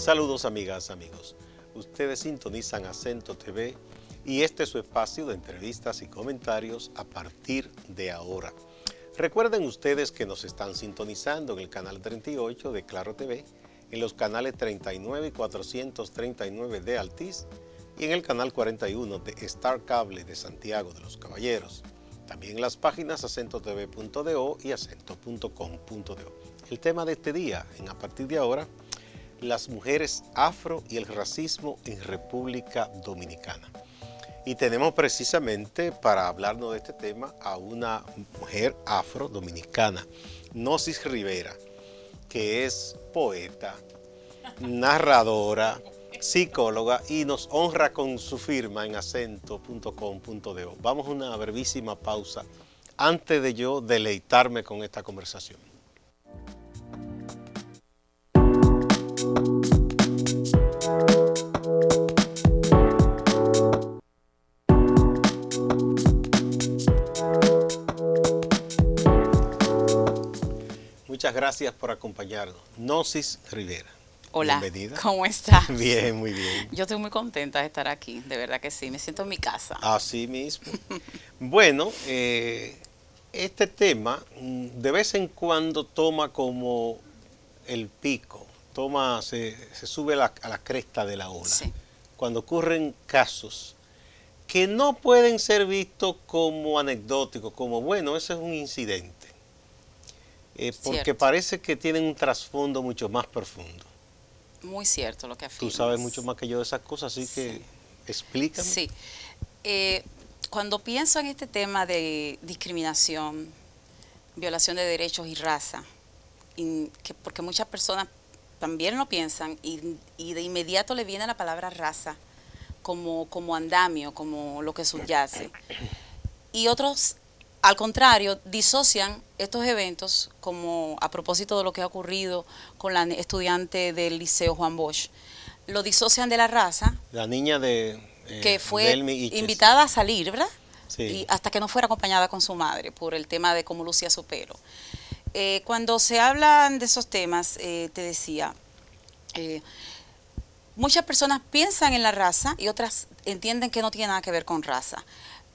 Saludos amigas, amigos. Ustedes sintonizan Acento TV y este es su espacio de entrevistas y comentarios a partir de ahora. Recuerden ustedes que nos están sintonizando en el canal 38 de Claro TV, en los canales 39 y 439 de Altiz y en el canal 41 de Star Cable de Santiago de los Caballeros. También en las páginas acentotv.do y acento.com.do. El tema de este día, en A Partir de Ahora, las mujeres afro y el racismo en República Dominicana. Y tenemos precisamente para hablarnos de este tema a una mujer afro dominicana, Gnosis Rivera, que es poeta, narradora, psicóloga y nos honra con su firma en acento.com.do. Vamos a una brevísima pausa antes de yo deleitarme con esta conversación. Muchas gracias por acompañarnos. Gnosis Rivera. Hola, bienvenida. ¿Cómo estás? Bien, muy bien. Yo estoy muy contenta de estar aquí, de verdad que sí, me siento en mi casa. Así mismo. Bueno, este tema de vez en cuando toma como el pico, se sube a la cresta de la ola. Sí. Cuando ocurren casos que no pueden ser vistos como anecdóticos, como bueno, ese es un incidente. Porque Cierto. parece que tienen un trasfondo mucho más profundo. Muy cierto lo que afirmas. Tú sabes mucho más que yo de esas cosas, así que explícame. Sí. Cuando pienso en este tema de discriminación, violación de derechos y raza, porque muchas personas también lo piensan y de inmediato le viene la palabra raza como andamio, como lo que subyace. Y otros, al contrario, disocian estos eventos, como a propósito de lo que ha ocurrido con la estudiante del Liceo Juan Bosch, lo disocian de la raza. La niña que fue Delmi Iches. invitada a salir, ¿verdad? Sí. Y hasta que no fuera acompañada con su madre por el tema de cómo lucía su pelo. Cuando se hablan de esos temas, te decía, muchas personas piensan en la raza y otras entienden que no tiene nada que ver con raza.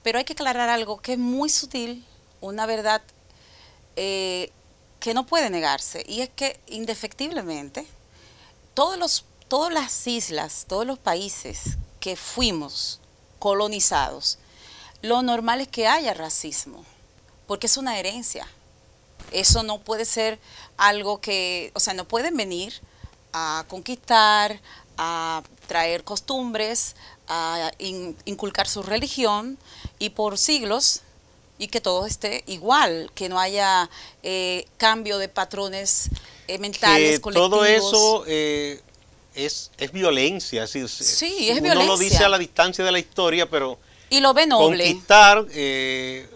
Pero hay que aclarar algo que es muy sutil, una verdad que no puede negarse, y es que indefectiblemente todas las islas, todos los países que fuimos colonizados, lo normal es que haya racismo, porque es una herencia. Eso no puede ser algo que, o sea, no pueden venir a conquistar, a traer costumbres, a inculcar su religión y por siglos y que todo esté igual, que no haya cambio de patrones mentales, que colectivos. todo eso es violencia, es decir, Sí, es uno violencia. lo dice a la distancia de la historia, pero Y lo ve noble. conquistar,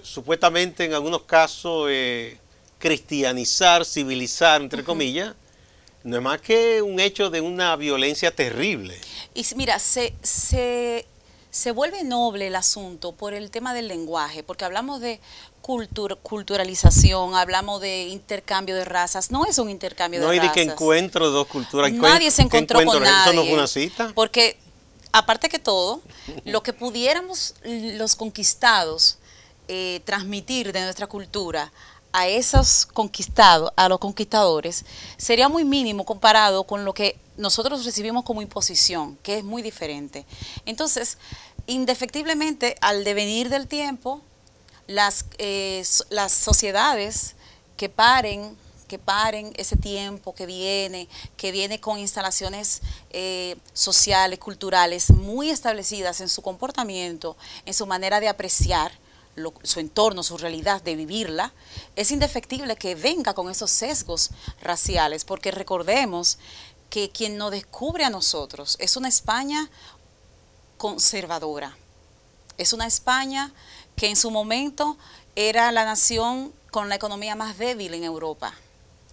supuestamente en algunos casos cristianizar, civilizar, entre comillas, no es más que un hecho de una violencia terrible. Y mira, se vuelve noble el asunto por el tema del lenguaje, porque hablamos de culturalización, hablamos de intercambio de razas. No es un intercambio de No hay razas. de que encuentro de dos culturas. Nadie se encontró con nadie. Eso no fue una cita. Porque, aparte que todo, lo que pudiéramos los conquistados transmitir de nuestra cultura a esos conquistados, a los conquistadores, sería muy mínimo comparado con lo que nosotros recibimos como imposición, que es muy diferente. Entonces, indefectiblemente, al devenir del tiempo, las sociedades que paren ese tiempo que viene con instalaciones sociales, culturales muy establecidas en su comportamiento, en su manera de apreciar su entorno, su realidad, de vivirla, es indefectible que venga con esos sesgos raciales, porque recordemos que quien nos descubre a nosotros es una España conservadora, es una España que en su momento era la nación con la economía más débil en Europa.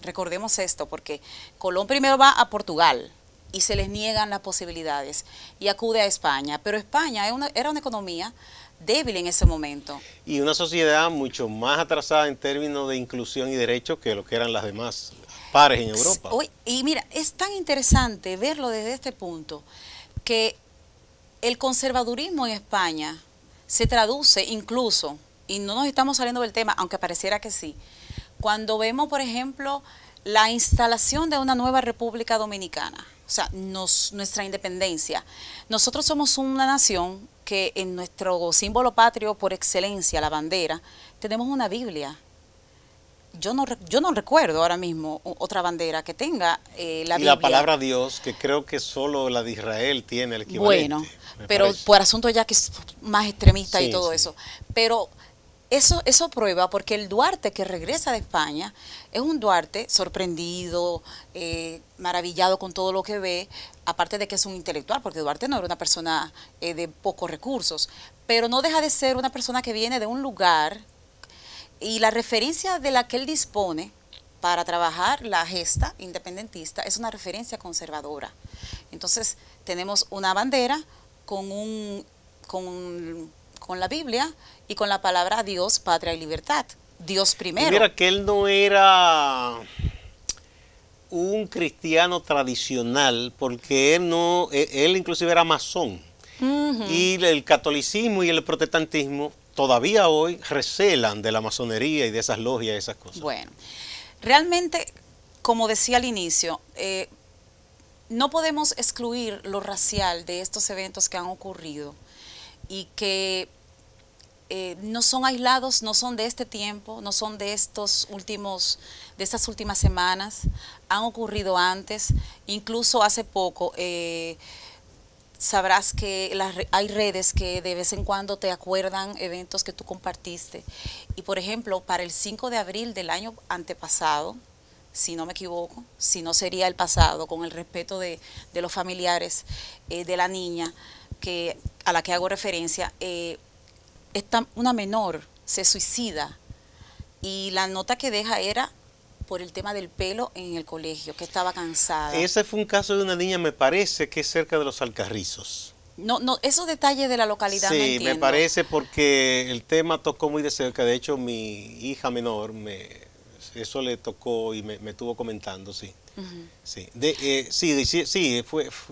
Recordemos esto, porque Colón primero va a Portugal y se les niegan las posibilidades y acude a España, pero España era una economía débil en ese momento. Y una sociedad mucho más atrasada en términos de inclusión y derechos que lo que eran las demás. pares en Europa. Y mira, es tan interesante verlo desde este punto, que el conservadurismo en España se traduce incluso, y no nos estamos saliendo del tema, aunque pareciera que sí, cuando vemos, por ejemplo, la instalación de una nueva República Dominicana, o sea, nuestra independencia. Nosotros somos una nación que en nuestro símbolo patrio por excelencia, la bandera, tenemos una Biblia. Yo no recuerdo ahora mismo otra bandera que tenga la Biblia. Y la palabra Dios, que creo que solo la de Israel tiene el equivalente. Bueno, pero por asunto ya que es más extremista sí, y todo sí. eso. Pero eso prueba, porque el Duarte que regresa de España es un Duarte sorprendido, maravillado con todo lo que ve, aparte de que es un intelectual, porque Duarte no era una persona de pocos recursos, pero no deja de ser una persona que viene de un lugar, y la referencia de la que él dispone para trabajar la gesta independentista es una referencia conservadora. Entonces tenemos una bandera con la Biblia y con la palabra Dios, patria y libertad. Dios primero. Y mira que él no era un cristiano tradicional, porque él inclusive era masón. Y el catolicismo y el protestantismo todavía hoy recelan de la masonería y de esas logias y esas cosas. Bueno, realmente, como decía al inicio, no podemos excluir lo racial de estos eventos que han ocurrido y que no son aislados, no son de este tiempo, no son de estas últimas semanas, han ocurrido antes, incluso hace poco. Sabrás que hay redes que de vez en cuando te acuerdan eventos que tú compartiste. Y por ejemplo, para el 5 de abril del año antepasado, si no me equivoco, si no sería el pasado, con el respeto de los familiares de la niña a la que hago referencia, una menor se suicida, y la nota que deja era por el tema del pelo en el colegio, que estaba cansada. Ese fue un caso de una niña, me parece que es cerca de los Alcarrizos. No, esos detalles de la localidad no entiendo. Sí, me parece, porque el tema tocó muy de cerca. De hecho, mi hija menor, eso le tocó y me estuvo comentando, sí. Sí,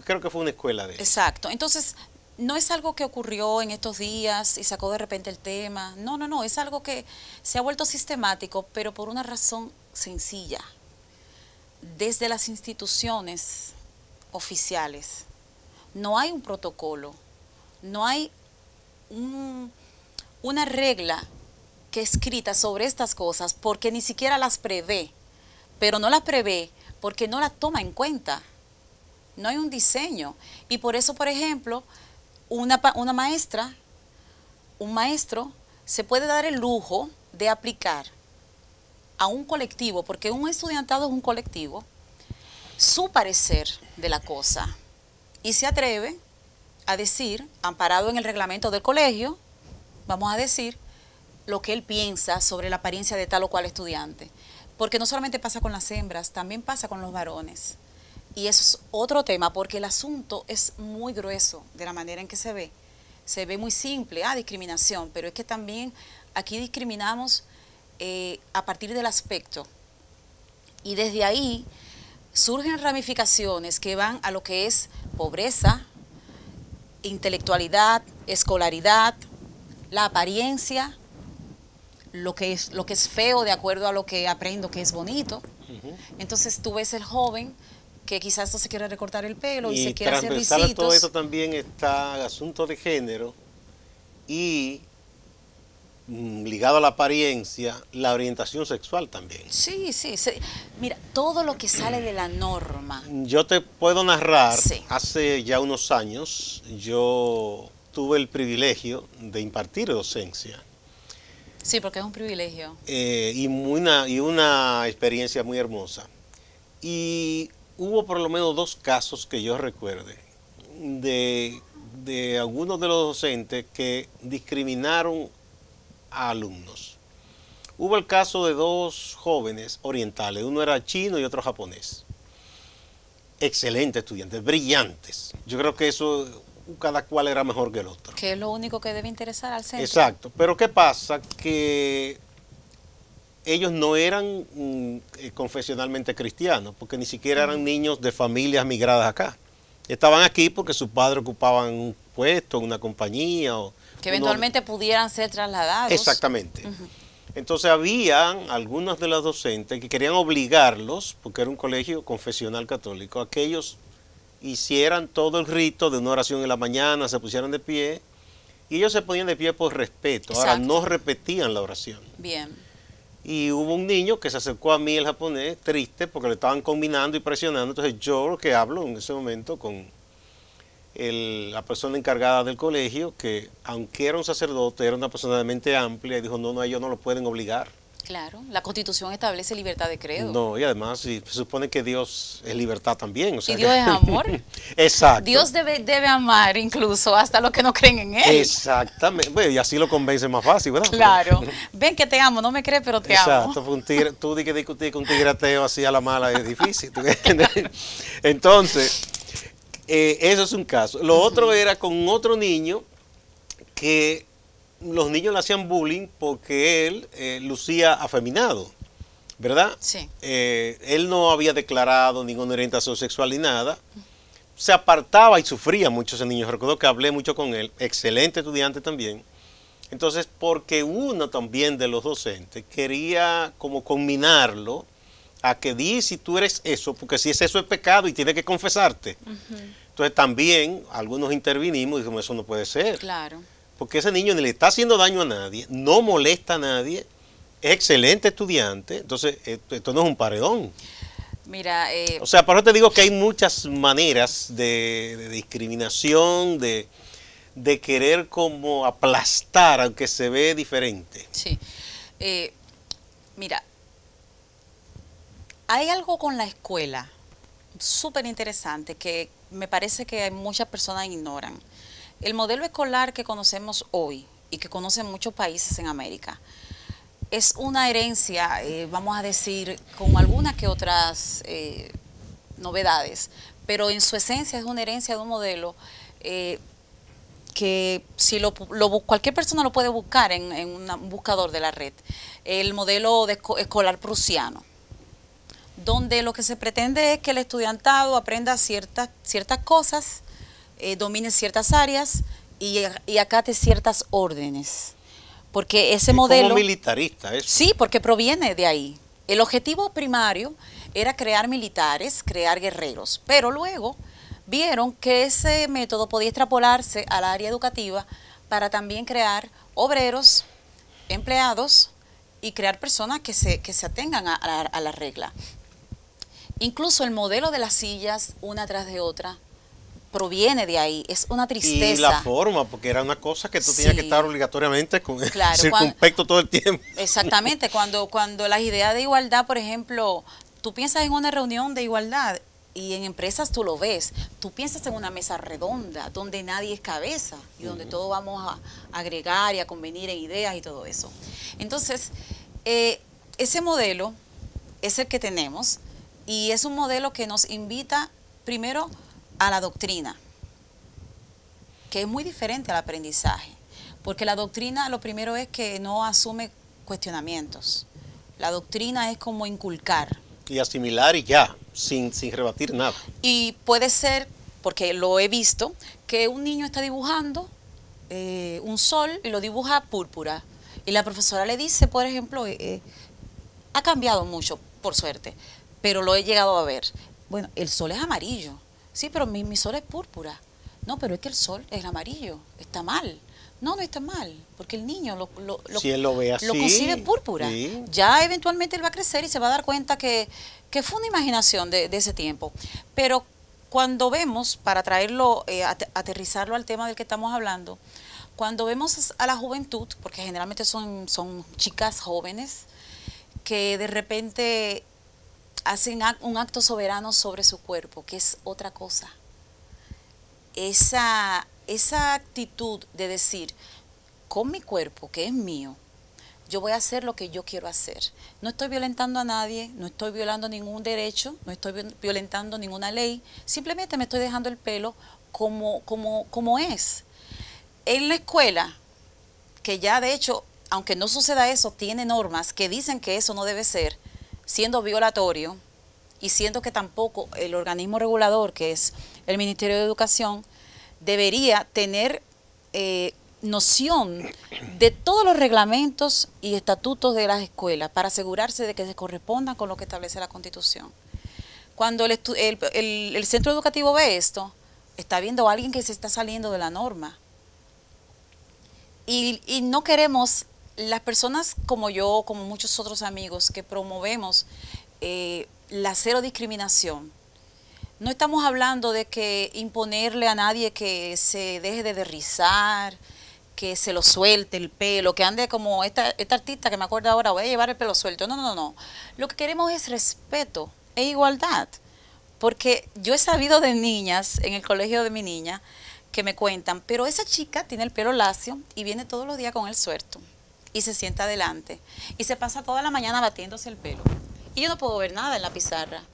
creo que fue una escuela de... Exacto. Entonces, no es algo que ocurrió en estos días y sacó de repente el tema. No, es algo que se ha vuelto sistemático, pero por una razón sencilla. Desde las instituciones oficiales no hay un protocolo, no hay una regla que escrita sobre estas cosas, porque ni siquiera las prevé, pero no las prevé porque no las toma en cuenta. No hay un diseño, y por eso, por ejemplo, una maestra, un maestro se puede dar el lujo de aplicar a un colectivo, porque un estudiantado es un colectivo, su parecer de la cosa, y se atreve a decir, amparado en el reglamento del colegio, vamos a decir lo que él piensa sobre la apariencia de tal o cual estudiante, porque no solamente pasa con las hembras, también pasa con los varones. Y eso es otro tema, porque el asunto es muy grueso de la manera en que se ve. Se ve muy simple, discriminación, pero es que también aquí discriminamos a partir del aspecto. Y desde ahí surgen ramificaciones que van a lo que es pobreza, intelectualidad, escolaridad, la apariencia, lo que es feo de acuerdo a lo que aprendo que es bonito. Entonces tú ves el joven que quizás no se quiere recortar el pelo y se quiere hacer risitos. Y transversal a todo esto también está el asunto de género y ligado a la apariencia, la orientación sexual también. Sí. Mira, todo lo que sale de la norma. Yo te puedo narrar, sí. Hace ya unos años, yo tuve el privilegio de impartir docencia. Sí, porque es un privilegio. Y una experiencia muy hermosa. Y hubo por lo menos 2 casos que yo recuerde de algunos de los docentes que discriminaron a alumnos. Hubo el caso de 2 jóvenes orientales, uno era chino y otro japonés. Excelentes estudiantes, brillantes. Yo creo que eso, cada cual era mejor que el otro. Que es lo único que debe interesar al centro. Exacto, pero ¿qué pasa? Que ellos no eran confesionalmente cristianos, porque ni siquiera eran niños de familias migradas acá. Estaban aquí porque sus padres ocupaban un puesto, una compañía. Que eventualmente pudieran ser trasladados. Exactamente. Entonces habían algunos de los docentes que querían obligarlos, porque era un colegio confesional católico, a que ellos hicieran todo el rito de una oración en la mañana, se pusieran de pie, y ellos se ponían de pie por respeto. Exacto. Ahora no repetían la oración. Bien. Y hubo un niño que se acercó a mí, el japonés, triste, porque le estaban combinando y presionando. Entonces yo lo que hablo en ese momento con la persona encargada del colegio, que aunque era un sacerdote, era una persona de mente amplia, y dijo, no, ellos no lo pueden obligar. Claro, la Constitución establece libertad de credo. No, y además se supone que Dios es libertad también. O sea, y Dios es amor. Exacto. Dios debe amar incluso hasta los que no creen en Él. Exactamente. Bueno, y así lo convence más fácil, ¿verdad? Claro. Ven que te amo, no me crees, pero te amo. Exacto. Un tigre, tú di que discutir con un tigre ateo así a la mala es difícil. Entonces, eso es un caso. Lo otro era con otro niño que los niños le hacían bullying porque él lucía afeminado, ¿verdad? Sí. Él no había declarado ninguna orientación sexual ni nada. Se apartaba y sufría mucho ese niño. Recuerdo que hablé mucho con él, excelente estudiante también. Entonces, porque uno también de los docentes quería como combinarlo a que di si tú eres eso, porque si es eso es pecado y tienes que confesarte. Entonces también algunos intervinimos y dijimos, eso no puede ser. Claro. Porque ese niño ni le está haciendo daño a nadie, no molesta a nadie, es excelente estudiante, entonces esto no es un paredón. Mira, o sea, por eso te digo que hay muchas maneras de discriminación, de querer como aplastar, aunque se ve diferente. Sí. Mira, hay algo con la escuela súper interesante que me parece que muchas personas ignoran. El modelo escolar que conocemos hoy y que conocen muchos países en América es una herencia, vamos a decir, con algunas que otras novedades, pero en su esencia es una herencia de un modelo que si cualquier persona lo puede buscar en un buscador de la red, el modelo escolar prusiano, donde lo que se pretende es que el estudiantado aprenda ciertas cosas, domine ciertas áreas y acate ciertas órdenes. Porque ese modelo... como militarista eso. Sí, porque proviene de ahí. El objetivo primario era crear militares, crear guerreros, pero luego vieron que ese método podía extrapolarse al área educativa para también crear obreros, empleados y crear personas que se atengan a la regla. Incluso el modelo de las sillas, una tras de otra, proviene de ahí, es una tristeza. Y la forma, porque era una cosa que tú tenías que estar obligatoriamente con circunspecto todo el tiempo. Exactamente, cuando las ideas de igualdad, por ejemplo, tú piensas en una reunión de igualdad y en empresas tú lo ves, tú piensas en una mesa redonda donde nadie es cabeza y donde todos vamos a agregar y a convenir en ideas y todo eso. Entonces, ese modelo es el que tenemos y es un modelo que nos invita primero a la doctrina, que es muy diferente al aprendizaje, porque la doctrina lo primero es que no asume cuestionamientos. La doctrina es como inculcar. Y asimilar y ya, sin rebatir nada. Y puede ser, porque lo he visto, que un niño está dibujando un sol y lo dibuja púrpura. Y la profesora le dice, por ejemplo, ha cambiado mucho, por suerte, pero lo he llegado a ver. Bueno, el sol es amarillo. Sí, pero mi sol es púrpura. No, pero es que el sol es amarillo. Está mal. No, no está mal, porque el niño si él lo ve así, lo concibe púrpura. Sí. Ya eventualmente él va a crecer y se va a dar cuenta que fue una imaginación de ese tiempo. Pero cuando vemos, para traerlo, aterrizarlo al tema del que estamos hablando, cuando vemos a la juventud, porque generalmente son chicas jóvenes, que de repente hacen un acto soberano sobre su cuerpo, que es otra cosa. Esa actitud de decir, con mi cuerpo, que es mío, yo voy a hacer lo que yo quiero hacer. No estoy violentando a nadie, no estoy violando ningún derecho, no estoy violentando ninguna ley, simplemente me estoy dejando el pelo como es. En la escuela, que ya de hecho aunque no suceda eso, tiene normas que dicen que eso no debe ser, siendo violatorio y siendo que tampoco el organismo regulador, que es el Ministerio de Educación, debería tener noción de todos los reglamentos y estatutos de las escuelas para asegurarse de que se correspondan con lo que establece la Constitución. Cuando el centro educativo ve esto, está viendo a alguien que se está saliendo de la norma. Y no queremos, las personas como yo, como muchos otros amigos que promovemos la cero discriminación, no estamos hablando de que imponerle a nadie que se deje de rizar, que se lo suelte el pelo, que ande como esta artista que me acuerdo ahora, voy a llevar el pelo suelto. No, no, no. Lo que queremos es respeto e igualdad. Porque yo he sabido de niñas en el colegio de mi niña que me cuentan, pero esa chica tiene el pelo lacio y viene todos los días con el suelto y se sienta adelante y se pasa toda la mañana batiéndose el pelo. Y yo no puedo ver nada en la pizarra.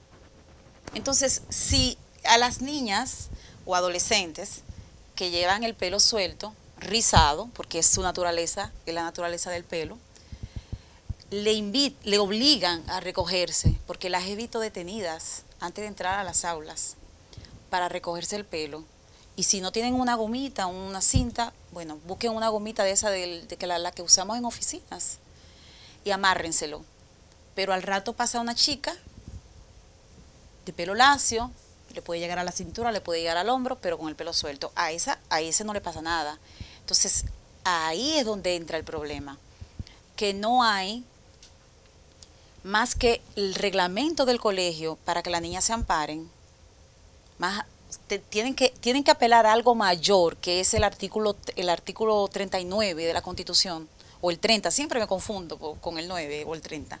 Entonces, si a las niñas o adolescentes que llevan el pelo suelto, rizado, porque es su naturaleza, es la naturaleza del pelo, le obligan a recogerse, porque las he visto detenidas antes de entrar a las aulas para recogerse el pelo. Y si no tienen una gomita, una cinta, bueno, busquen una gomita de esa la que usamos en oficinas y amárrenselo. Pero al rato pasa una chica de pelo lacio, le puede llegar a la cintura, le puede llegar al hombro, pero con el pelo suelto. A ese no le pasa nada. Entonces, ahí es donde entra el problema, que no hay más que el reglamento del colegio para que las niñas se amparen, tienen que apelar a algo mayor, que es el artículo 39 de la Constitución, o el 30, siempre me confundo con el 9 o el 30,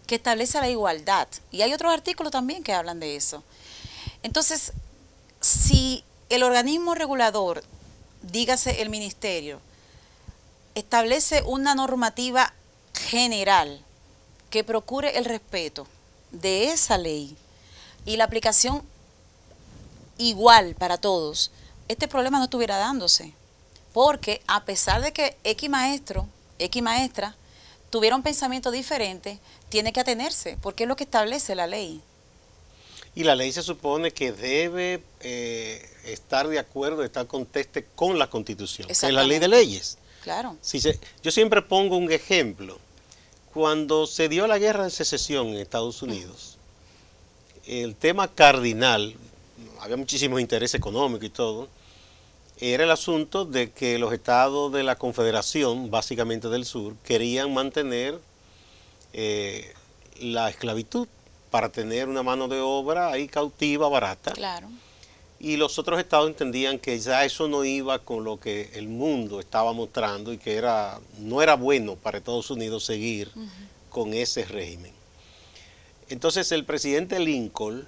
que establece la igualdad. Y hay otros artículos también que hablan de eso. Entonces, si el organismo regulador, dígase el ministerio, establece una normativa general que procure el respeto de esa ley y la aplicación igual para todos, este problema no estuviera dándose. Porque a pesar de que X maestro, X maestra tuviera un pensamiento diferente, tiene que atenerse, porque es lo que establece la ley. Y la ley se supone que debe estar de acuerdo, estar conteste con la Constitución, que es la ley de leyes. Claro. Yo siempre pongo un ejemplo. Cuando se dio la guerra de secesión en Estados Unidos, el tema cardinal, había muchísimos intereses económicos y todo, era el asunto de que los estados de la Confederación, básicamente del sur, querían mantener la esclavitud para tener una mano de obra ahí cautiva, barata. Claro. Y los otros estados entendían que ya eso no iba con lo que el mundo estaba mostrando y que no era bueno para Estados Unidos seguir con ese régimen. Entonces el presidente Lincoln,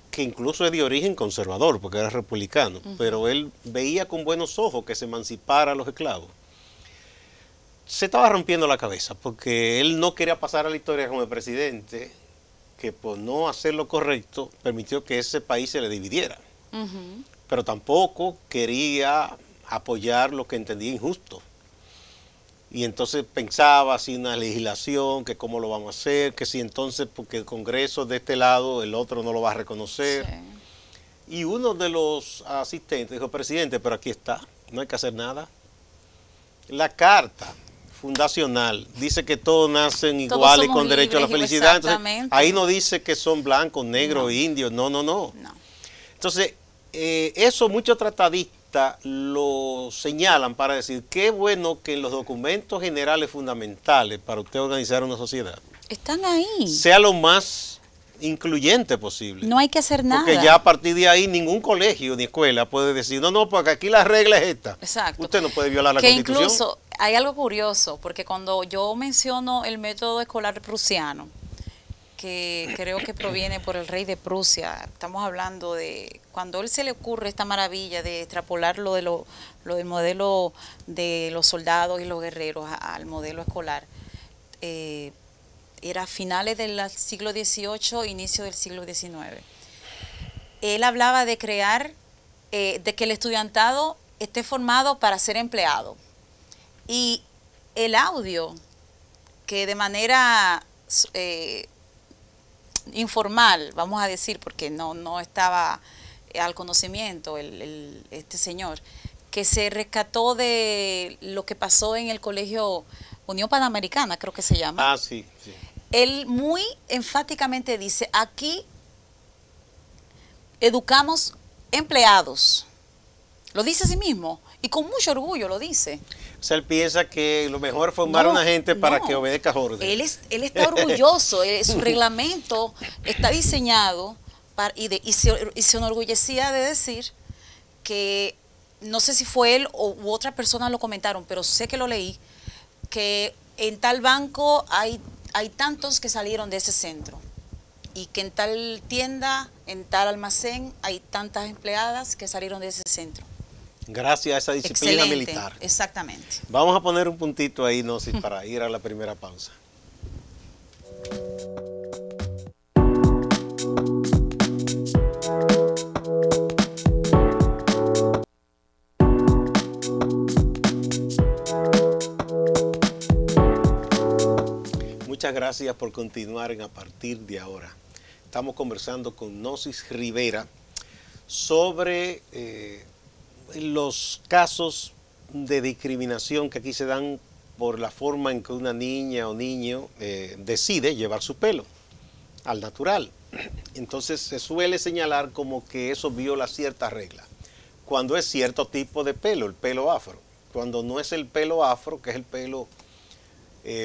que incluso es de origen conservador, porque era republicano, pero él veía con buenos ojos que se emancipara a los esclavos, se estaba rompiendo la cabeza, porque él no quería pasar a la historia como el presidente que por no hacer lo correcto permitió que ese país se le dividiera. Pero tampoco quería apoyar lo que entendía injusto. Y entonces pensaba así una legislación, que cómo lo vamos a hacer, que si entonces porque el Congreso de este lado, el otro no lo va a reconocer. Sí. Y uno de los asistentes dijo, presidente, pero aquí está, no hay que hacer nada. La carta fundacional dice que todos nacen iguales con derecho a la felicidad. Entonces, ahí no dice que son blancos, negros, indios, no. Entonces, eso muchos tratadistas lo señalan para decir qué bueno que en los documentos generales fundamentales para usted organizar una sociedad están ahí, sea lo más incluyente posible. No hay que hacer nada. Porque ya a partir de ahí ningún colegio ni escuela puede decir, no, porque aquí la regla es esta. Exacto. Usted no puede violar la Constitución. Que incluso hay algo curioso, porque cuando yo menciono el método escolar prusiano, que creo que proviene por el rey de Prusia, estamos hablando de cuando a él se le ocurre esta maravilla de extrapolar lo del modelo de los soldados y los guerreros al modelo escolar. Era finales del siglo XVIII, inicio del siglo XIX. Él hablaba de crear, de que el estudiantado esté formado para ser empleado. Y el audio que de manera informal, vamos a decir, porque no estaba al conocimiento este señor, que se rescató de lo que pasó en el colegio Unión Panamericana, creo que se llama. Ah, sí, sí. Él muy enfáticamente dice, aquí educamos empleados. Lo dice a sí mismo y con mucho orgullo lo dice. O sea, él piensa que lo mejor es formar a una gente para que obedezca órdenes. Él está orgulloso, su reglamento está diseñado y se enorgullecía de decir que, no sé si fue él u otra persona lo comentaron, pero sé que lo leí, que en tal banco hay tantos que salieron de ese centro y que en tal tienda, en tal almacén hay tantas empleadas que salieron de ese centro. Gracias a esa disciplina militar. Exactamente. Vamos a poner un puntito ahí, Gnosis, para ir a la primera pausa. Muchas gracias por continuar en A Partir de Ahora. Estamos conversando con Gnosis Rivera sobre los casos de discriminación que aquí se dan por la forma en que una niña o niño decide llevar su pelo al natural. Entonces se suele señalar como que eso viola ciertas reglas, cuando es cierto tipo de pelo, el pelo afro. Cuando no es el pelo afro, que es el pelo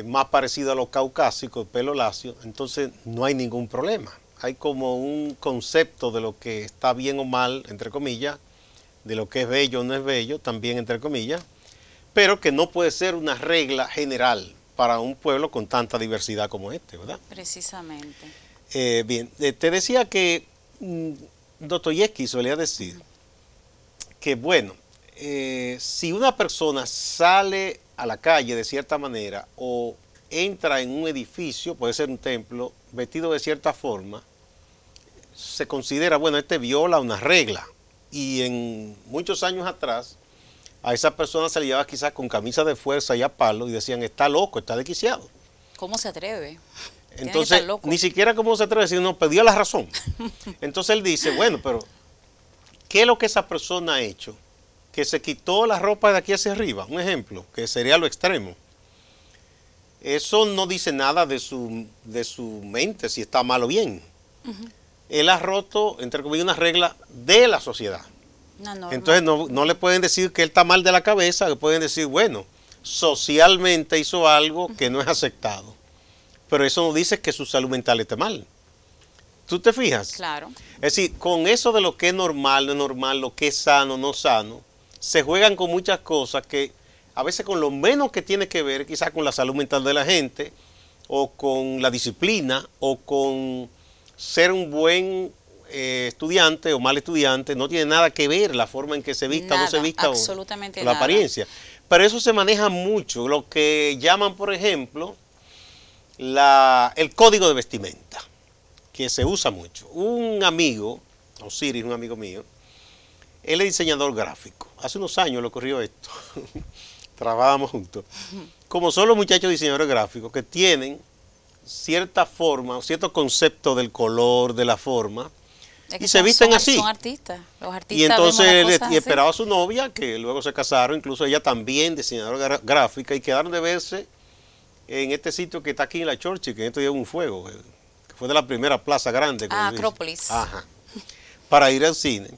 más parecido a lo caucásico, el pelo lacio, entonces no hay ningún problema. Hay como un concepto de lo que está bien o mal, entre comillas, de lo que es bello o no es bello, también entre comillas, pero que no puede ser una regla general para un pueblo con tanta diversidad como este, ¿verdad? Precisamente. Bien, te decía que Dostoyevsky solía decir que, bueno, si una persona sale a la calle de cierta manera o entra en un edificio, puede ser un templo, vestido de cierta forma, se considera, bueno, este viola una regla. Y en muchos años atrás, a esa persona se le llevaba quizás con camisa de fuerza y a palo y decían, está loco, está desquiciado. ¿Cómo se atreve? Entonces, ni siquiera cómo se atreve, sino perdió la razón. Entonces él dice, bueno, pero ¿qué es lo que esa persona ha hecho? Que se quitó la ropa de aquí hacia arriba, un ejemplo, que sería lo extremo. Eso no dice nada de su mente, si está mal o bien. Él ha roto, entre comillas, una regla de la sociedad. Entonces no le pueden decir que él está mal de la cabeza, le pueden decir, bueno, socialmente hizo algo que no es aceptado. Pero eso no dice que su salud mental esté mal. ¿Tú te fijas? Claro. Es decir, con eso de lo que es normal, no es normal, lo que es sano, no sano, se juegan con muchas cosas que a veces con lo menos que tiene que ver quizás con la salud mental de la gente o con la disciplina o con ser un buen estudiante o mal estudiante, no tiene nada que ver la forma en que se vista o no se vista absolutamente o la apariencia. Pero eso se maneja mucho, lo que llaman, por ejemplo, el código de vestimenta, que se usa mucho. Un amigo, Osiris, un amigo mío, él es diseñador gráfico. Hace unos años le ocurrió esto. Trabajábamos juntos. Como son los muchachos diseñadores gráficos que tienen cierta forma, cierto concepto del color, de la forma, y se visten así. Son artistas. Los artistas. Y entonces él esperaba a su novia, que luego se casaron, incluso ella también diseñadora gráfica, y quedaron de verse en este sitio que está aquí en la Churchill, que en esto lleva un fuego, que fue de la primera plaza grande. Acrópolis. Ajá. Para ir al cine.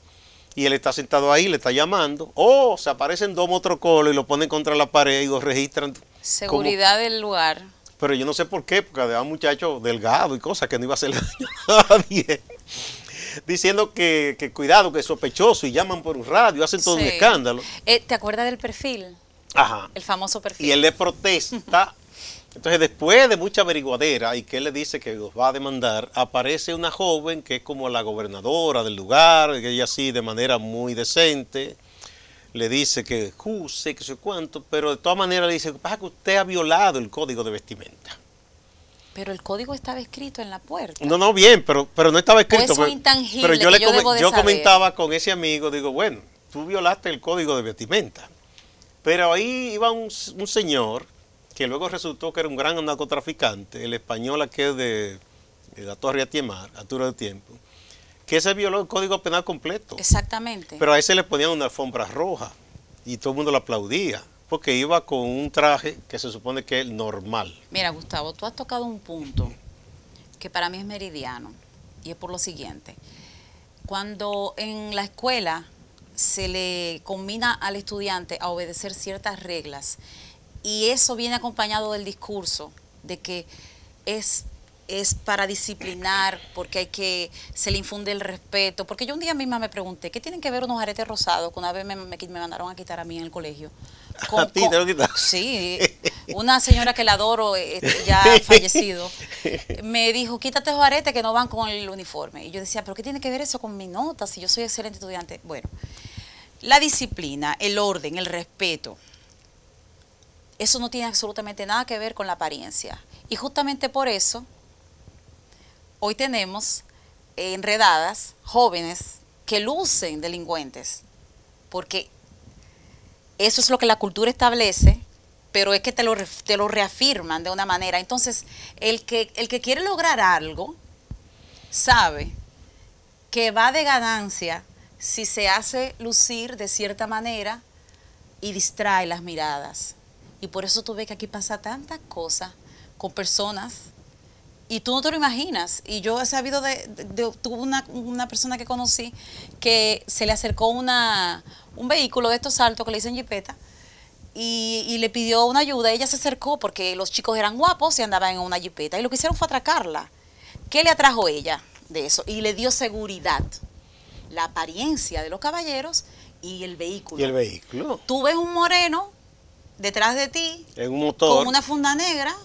Y él está sentado ahí, le está llamando. Oh, se aparecen dos motrocolos y lo ponen contra la pared y lo registran. Seguridad del lugar. Pero yo no sé por qué, porque había un muchacho delgado y cosas que no iba a hacer daño a nadie. Diciendo que cuidado, que es sospechoso, y llaman por un radio, hacen todo un escándalo. ¿Te acuerdas del perfil? Ajá. El famoso perfil. Y él le protesta. Entonces, después de mucha averiguadera y que él le dice que los va a demandar, aparece una joven que es como la gobernadora del lugar, que ella así de manera muy decente le dice que excuse, que sé cuánto, pero de todas maneras le dice, pasa que usted ha violado el código de vestimenta. Pero el código estaba escrito en la puerta. No, bien, pero no estaba escrito. Eso es intangible, pero yo saber. Comentaba con ese amigo, digo, bueno, tú violaste el código de vestimenta. Pero ahí iba un señor que luego resultó que era un gran narcotraficante, el español aquel de la Torre Atiemar, Arturo de Tiempo, que se violó el Código Penal completo. Exactamente. Pero a ese le ponían una alfombra roja y todo el mundo lo aplaudía, porque iba con un traje que se supone que es normal. Mira, Gustavo, tú has tocado un punto que para mí es meridiano, y es por lo siguiente. Cuando en la escuela se le combina al estudiante a obedecer ciertas reglas, y eso viene acompañado del discurso de que es para disciplinar, porque se le infunde el respeto. Porque yo un día misma me pregunté, ¿qué tienen que ver unos aretes rosados que una vez me mandaron a quitar a mí en el colegio? ¿A ti te lo quitaron? Sí, una señora que la adoro, ya fallecido, me dijo, quítate esos aretes que no van con el uniforme. Y yo decía, ¿pero qué tiene que ver eso con mi nota si yo soy excelente estudiante? Bueno, la disciplina, el orden, el respeto, eso no tiene absolutamente nada que ver con la apariencia. Y justamente por eso hoy tenemos enredadas jóvenes que lucen delincuentes, porque eso es lo que la cultura establece, pero es que te lo reafirman de una manera. Entonces, el que quiere lograr algo sabe que va de ganancia si se hace lucir de cierta manera y distrae las miradas. Y por eso tú ves que aquí pasa tantas cosas con personas y tú no te lo imaginas. Y yo he sabido tuve una persona que conocí que se le acercó un vehículo de estos altos que le dicen jipeta y le pidió una ayuda. Ella se acercó porque los chicos eran guapos y andaban en una jipeta y lo que hicieron fue atracarla. ¿Qué le atrajo ella de eso? Y le dio seguridad, la apariencia de los caballeros y el vehículo. ¿Y el vehículo? Tú ves un moreno detrás de ti en un motor con una funda negra,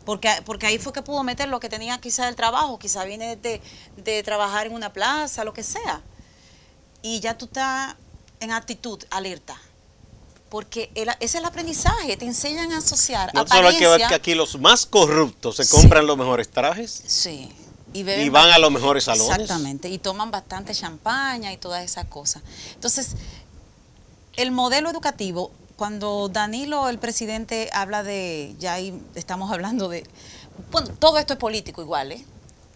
porque ahí fue que pudo meter lo que tenía quizá del trabajo, quizá viene de trabajar en una plaza, lo que sea. Y ya tú estás en actitud, alerta. Porque ese es el aprendizaje, te enseñan a asociar no solo hay que ver que aquí los más corruptos se compran los mejores trajes. Sí. Y van a los mejores salones. Exactamente, y toman bastante champaña y todas esas cosas. Entonces, el modelo educativo, cuando Danilo, el presidente, habla ya ahí estamos hablando bueno, todo esto es político igual, ¿eh?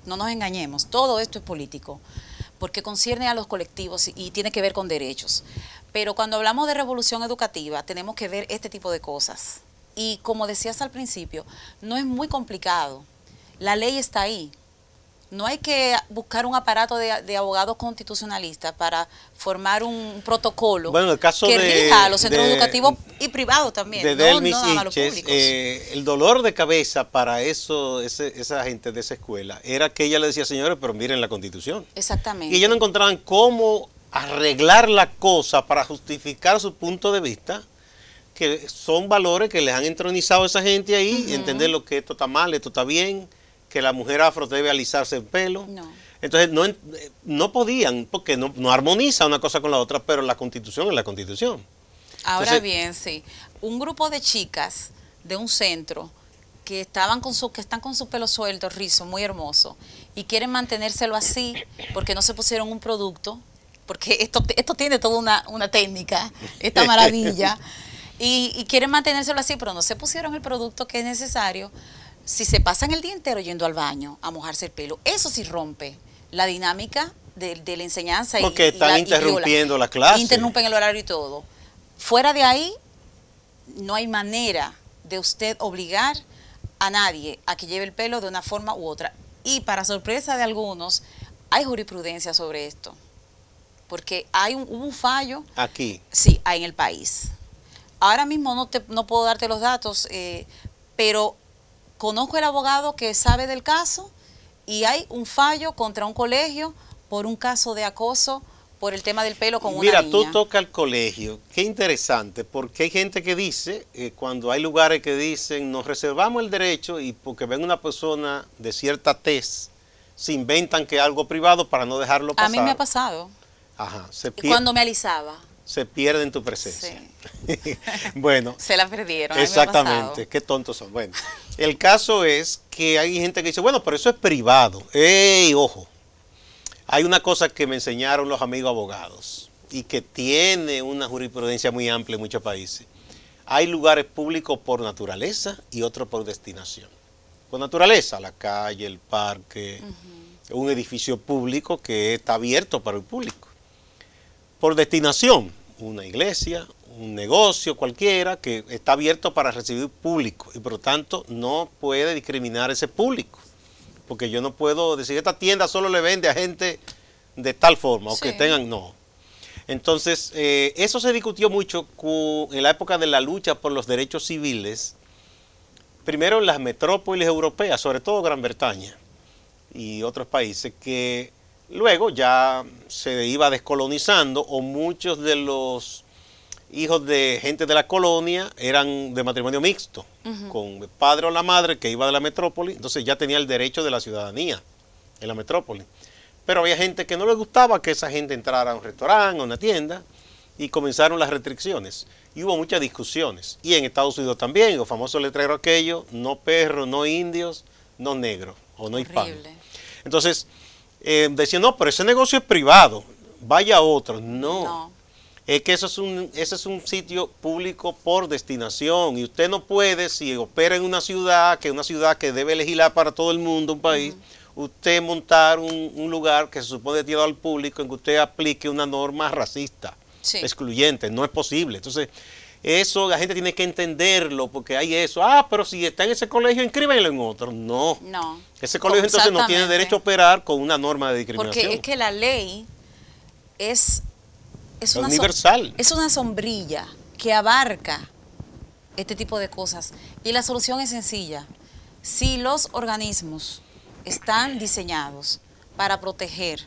No nos engañemos, todo esto es político, porque concierne a los colectivos y tiene que ver con derechos. Pero cuando hablamos de revolución educativa, tenemos que ver este tipo de cosas. Y como decías al principio, no es muy complicado, la ley está ahí. No hay que buscar un aparato de abogados constitucionalistas para formar un protocolo el caso que rija a los centros educativos y privados también, de no nada más a los públicos. El dolor de cabeza para esa gente de esa escuela era que ella le decía, señores, pero miren la Constitución. Exactamente. Y ellos no encontraban cómo arreglar la cosa para justificar su punto de vista, que son valores que les han entronizado a esa gente ahí, entender lo que esto está mal, esto está bien, que la mujer afro debe alisarse el pelo. No. Entonces no podían, porque no armoniza una cosa con la otra, pero la Constitución es la Constitución. Ahora Entonces, bien, sí, un grupo de chicas de un centro que están con su pelo suelto, rizo, muy hermoso, y quieren mantenérselo así porque no se pusieron un producto, porque esto tiene toda una técnica, esta maravilla, y quieren mantenérselo así, pero no se pusieron el producto que es necesario. Si se pasan el día entero yendo al baño a mojarse el pelo, eso sí rompe la dinámica de la enseñanza. Porque están interrumpiendo la clase. Interrumpen el horario y todo. Fuera de ahí, no hay manera de usted obligar a nadie a que lleve el pelo de una forma u otra. Y para sorpresa de algunos, hay jurisprudencia sobre esto. Porque hubo un fallo. Aquí. Sí, en el país. Ahora mismo no puedo darte los datos, pero conozco el abogado que sabe del caso y hay un fallo contra un colegio por un caso de acoso por el tema del pelo con una niña. Mira, tú tocas el colegio, qué interesante, porque hay gente que dice, cuando hay lugares que dicen, nos reservamos el derecho y porque ven una persona de cierta tez, se inventan que es algo privado para no dejarlo pasar. A mí me ha pasado. Ajá. Cuando me alisaba. Se pierde en tu presencia. Sí. Bueno. Se la perdieron. Exactamente. Qué tontos son. Bueno, el caso es que hay gente que dice, bueno, pero eso es privado. ¡Ey, ojo! Hay una cosa que me enseñaron los amigos abogados y que tiene una jurisprudencia muy amplia en muchos países. Hay lugares públicos por naturaleza y otros por destinación. Por naturaleza, la calle, el parque, un edificio público que está abierto para el público. Por destinación, una iglesia, un negocio cualquiera que está abierto para recibir público y por lo tanto no puede discriminar ese público. Porque yo no puedo decir que esta tienda solo le vende a gente de tal forma o que tengan, no. Entonces, eso se discutió mucho en la época de la lucha por los derechos civiles, primero en las metrópolis europeas, sobre todo Gran Bretaña y otros países, que luego ya se iba descolonizando o muchos de los hijos de gente de la colonia eran de matrimonio mixto, con el padre o la madre que iba de la metrópoli, entonces ya tenía el derecho de la ciudadanía en la metrópoli. Pero había gente que no le gustaba que esa gente entrara a un restaurante o una tienda y comenzaron las restricciones. Y hubo muchas discusiones. Y en Estados Unidos también, los famosos letreros aquellos, no perros, no indios, no negros o no hispanos. Entonces, decían, no, pero ese negocio es privado, vaya a otro. No. Es que ese es un sitio público por destinación y usted no puede, si opera en una ciudad, que es una ciudad que debe legislar para todo el mundo, un país, usted montar un lugar que se supone tirado al público en que usted aplique una norma racista, excluyente, no es posible. Entonces, eso la gente tiene que entenderlo porque hay eso. Ah, pero si está en ese colegio, inscríbenlo en otro. No. Ese colegio entonces no tiene derecho a operar con una norma de discriminación. Porque es que la ley es universal. Es una sombrilla que abarca este tipo de cosas. Y la solución es sencilla. Si los organismos están diseñados para proteger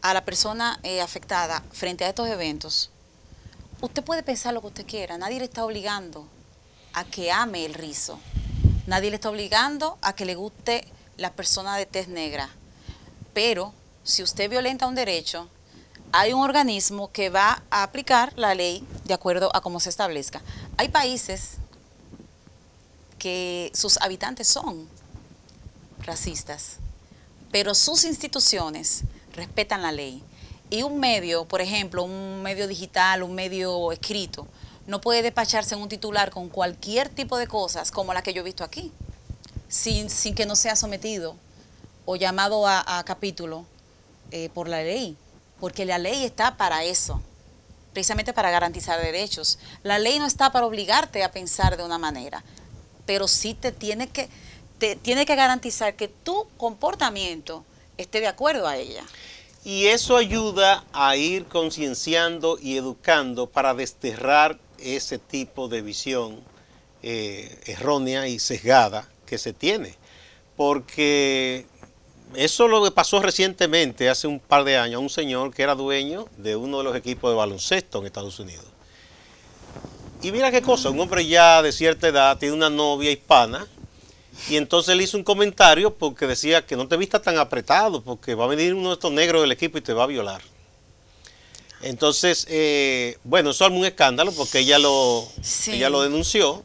a la persona afectada frente a estos eventos, usted puede pensar lo que usted quiera. Nadie le está obligando a que ame el rizo. Nadie le está obligando a que le guste la persona de tez negra. Pero si usted violenta un derecho, hay un organismo que va a aplicar la ley de acuerdo a cómo se establezca. Hay países que sus habitantes son racistas, pero sus instituciones respetan la ley. Y un medio, por ejemplo, un medio digital, un medio escrito, no puede despacharse en un titular con cualquier tipo de cosas como la que yo he visto aquí, sin que no sea sometido o llamado a capítulo por la ley. Porque la ley está para eso, precisamente para garantizar derechos. La ley no está para obligarte a pensar de una manera, pero sí te tiene que garantizar que tu comportamiento esté de acuerdo a ella. Y eso ayuda a ir concienciando y educando para desterrar ese tipo de visión errónea y sesgada que se tiene. Porque eso lo que pasó recientemente, hace un par de años, a un señor que era dueño de uno de los equipos de baloncesto en Estados Unidos. Y mira qué cosa, un hombre ya de cierta edad, tiene una novia hispana, y entonces le hizo un comentario porque decía que no te vistas tan apretado, porque va a venir uno de estos negros del equipo y te va a violar. Entonces, bueno, eso armó un escándalo porque ella lo denunció.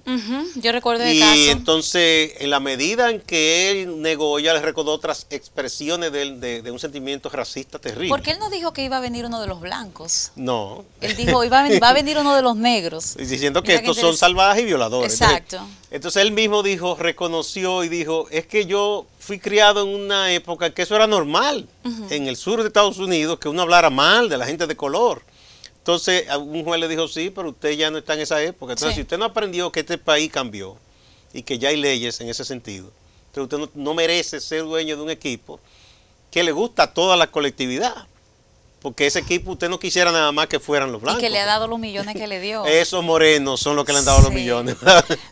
Yo recuerdo el y caso. Y entonces, en la medida en que él negó, ella le recordó otras expresiones de un sentimiento racista terrible. Porque él no dijo que iba a venir uno de los blancos. No. Él dijo, va a venir uno de los negros. Diciendo que estos son salvajes y violadores. Exacto. Entonces él mismo dijo, reconoció y dijo, es que yo fui criado en una época en que eso era normal, en el sur de Estados Unidos, que uno hablara mal de la gente de color. Entonces un juez le dijo, sí, pero usted ya no está en esa época. Entonces si usted no aprendió que este país cambió y que ya hay leyes en ese sentido, entonces usted no merece ser dueño de un equipo que le gusta a toda la colectividad. Porque ese equipo usted no quisiera nada más que fueran los blancos. Y que le ha dado los millones que le dio. Esos morenos son los que le han dado los millones.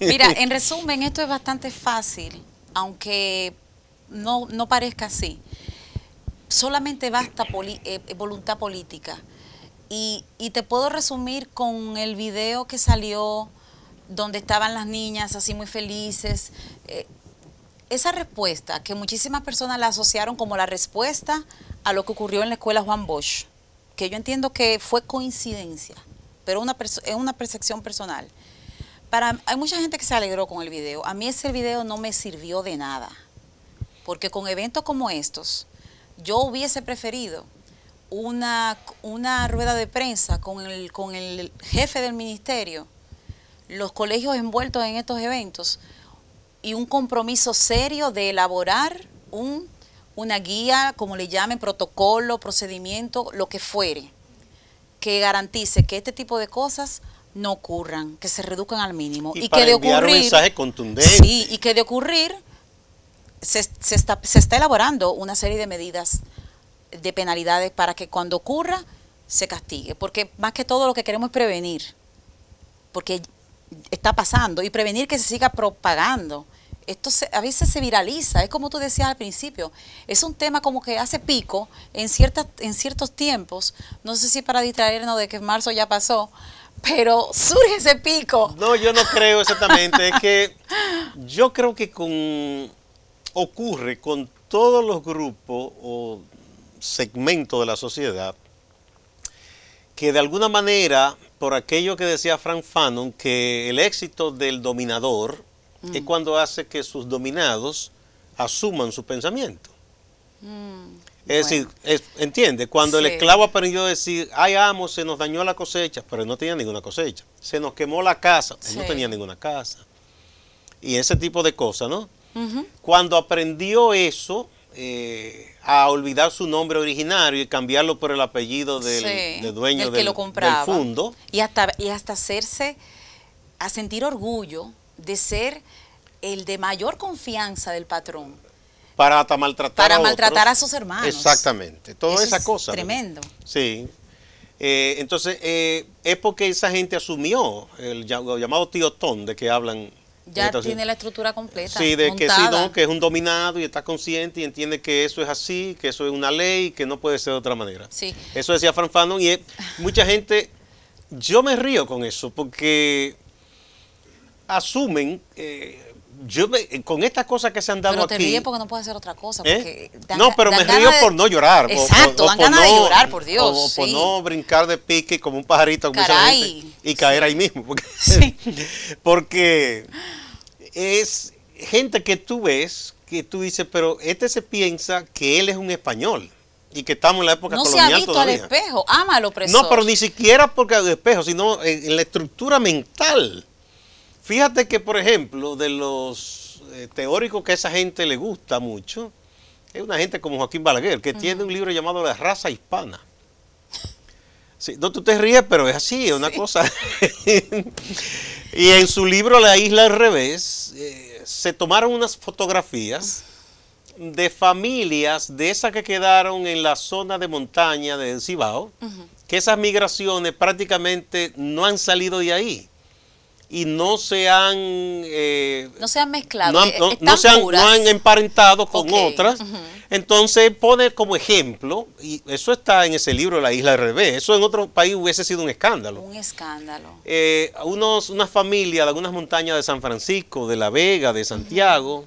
Mira, en resumen, esto es bastante fácil, aunque no parezca así. Solamente basta voluntad política. Y te puedo resumir con el video que salió donde estaban las niñas así muy felices. Esa respuesta que muchísimas personas la asociaron como la respuesta a lo que ocurrió en la escuela Juan Bosch, que yo entiendo que fue coincidencia, pero es una percepción personal. Hay mucha gente que se alegró con el video. A mí ese video no me sirvió de nada, porque con eventos como estos, yo hubiese preferido una rueda de prensa con el jefe del ministerio los colegios envueltos en estos eventos y un compromiso serio de elaborar una guía, como le llamen, protocolo, procedimiento, lo que fuere, que garantice que este tipo de cosas no ocurran, que se reduzcan al mínimo. Y para que de enviar ocurrir, un mensaje contundente. Sí, y que de ocurrir se está elaborando una serie de medidas de penalidades para que cuando ocurra se castigue, porque más que todo lo que queremos es prevenir, porque está pasando, y prevenir que se siga propagando. Esto a veces se viraliza, es como tú decías al principio, es un tema como que hace pico en ciertos tiempos, no sé si para distraernos de que marzo ya pasó, pero surge ese pico. No, yo no creo exactamente, es que yo creo que ocurre con todos los grupos o segmentos de la sociedad que de alguna manera, por aquello que decía Frank Fanon, que el éxito del dominador es cuando hace que sus dominados asuman su pensamiento. Es decir, entiende, cuando el esclavo aprendió a decir, ay amo, se nos dañó la cosecha, pero él no tenía ninguna cosecha, se nos quemó la casa, él no tenía ninguna casa, y ese tipo de cosas, ¿no? Cuando aprendió eso, a olvidar su nombre originario y cambiarlo por el apellido del dueño del fondo. Y hasta hacerse, a sentir orgullo de ser el de mayor confianza del patrón. Para hasta maltratar a sus hermanos. Exactamente, toda esa cosa. Tremendo. ¿No? Sí. Entonces, es porque esa gente asumió el llamado tío Tom, de que hablan. Ya tiene la estructura completa. Sí, de montada. Que sí, no, que es un dominado y está consciente y entiende que eso es así, que eso es una ley, que no puede ser de otra manera. Sí. Eso decía Frank Fanon y mucha gente, yo me río con eso porque asumen, con estas cosas que se han dado pero aquí. Pero te ríes porque no puedes hacer otra cosa. No, pero me río por no llorar. Exacto, dan ganas de llorar, por Dios. O por no brincar de pique como un pajarito y caer ahí mismo. Porque es gente que tú ves, que tú dices, pero este se piensa que él es un español y que estamos en la época colonial todavía. No se ha visto todavía. al espejo, ama al opresor. No, pero ni siquiera porque al espejo, sino en la estructura mental. Fíjate que, por ejemplo, de los teóricos que a esa gente le gusta mucho, es una gente como Joaquín Balaguer, que tiene un libro llamado La raza hispana. Sí, no, tú te ríes, pero es así, es una cosa. Y en su libro La isla al revés, se tomaron unas fotografías de familias de esas que quedaron en la zona de montaña del Cibao, que esas migraciones prácticamente no han salido de ahí. Y no se han mezclado, no han emparentado con otras. Entonces pone como ejemplo, y eso está en ese libro La isla al revés, eso en otro país hubiese sido un escándalo. Un escándalo. Unas familias de algunas montañas de San Francisco, de La Vega, de Santiago,